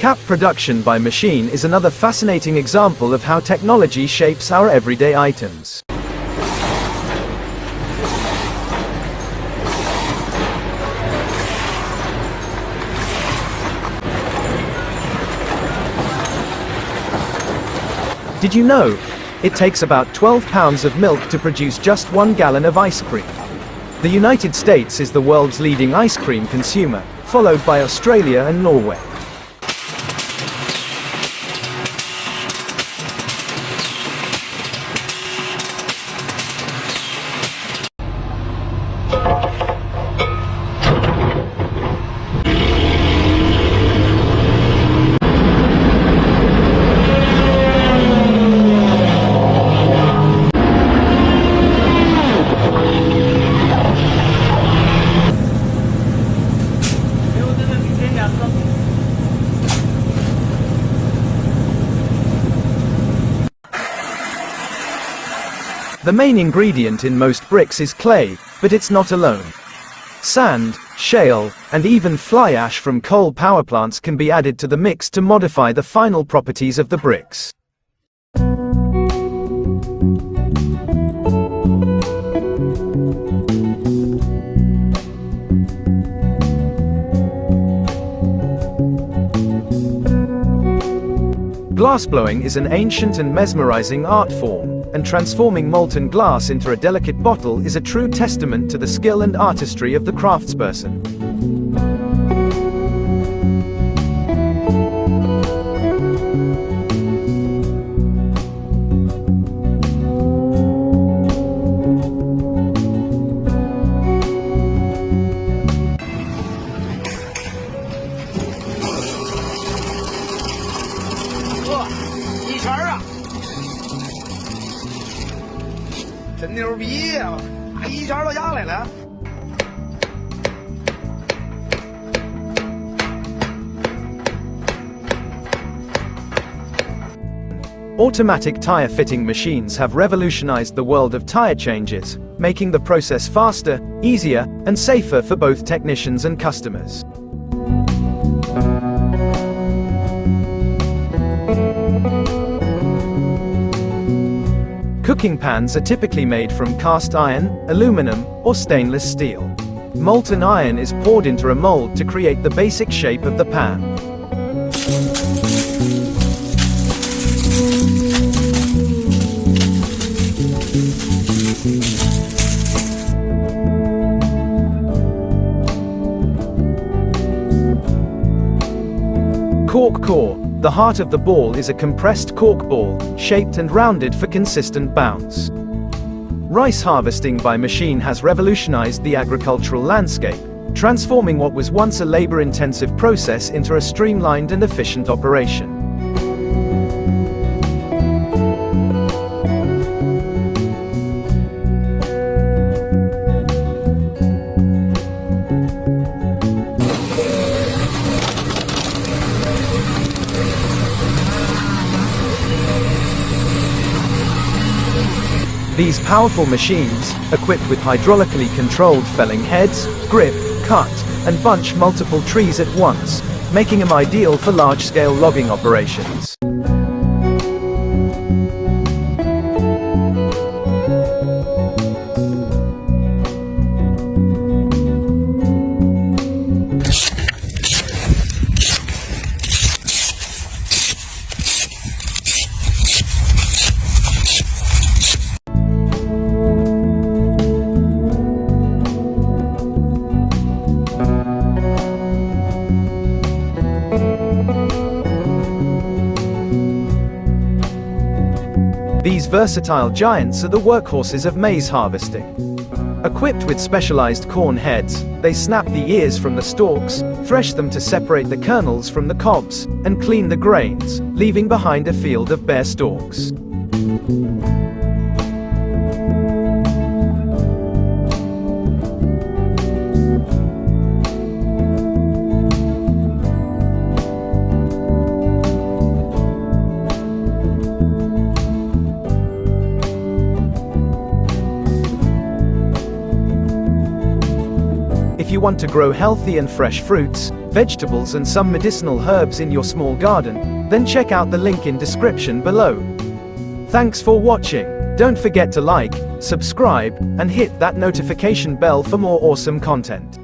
Cap production by machine is another fascinating example of how technology shapes our everyday items. Did you know? It takes about 12 pounds of milk to produce just 1 gallon of ice cream. The United States is the world's leading ice cream consumer, followed by Australia and Norway. The main ingredient in most bricks is clay, but it's not alone. Sand, shale, and even fly ash from coal power plants can be added to the mix to modify the final properties of the bricks. Glassblowing is an ancient and mesmerizing art form, and transforming molten glass into a delicate bottle is a true testament to the skill and artistry of the craftsperson. Automatic tire fitting machines have revolutionized the world of tire changes, making the process faster, easier, and safer for both technicians and customers. Cooking pans are typically made from cast iron, aluminum, or stainless steel. Molten iron is poured into a mold to create the basic shape of the pan. Cork core. The heart of the ball is a compressed cork ball, shaped and rounded for consistent bounce. Rice harvesting by machine has revolutionized the agricultural landscape, transforming what was once a labor-intensive process into a streamlined and efficient operation. These powerful machines, equipped with hydraulically controlled felling heads, grip, cut, and bunch multiple trees at once, making them ideal for large-scale logging operations. These versatile giants are the workhorses of maize harvesting. Equipped with specialized corn heads, they snap the ears from the stalks, thresh them to separate the kernels from the cobs, and clean the grains, leaving behind a field of bare stalks. If you want to grow healthy and fresh fruits, vegetables and some medicinal herbs in your small garden, then check out the link in description below. Thanks for watching. Don't forget to like, subscribe, and hit that notification bell for more awesome content.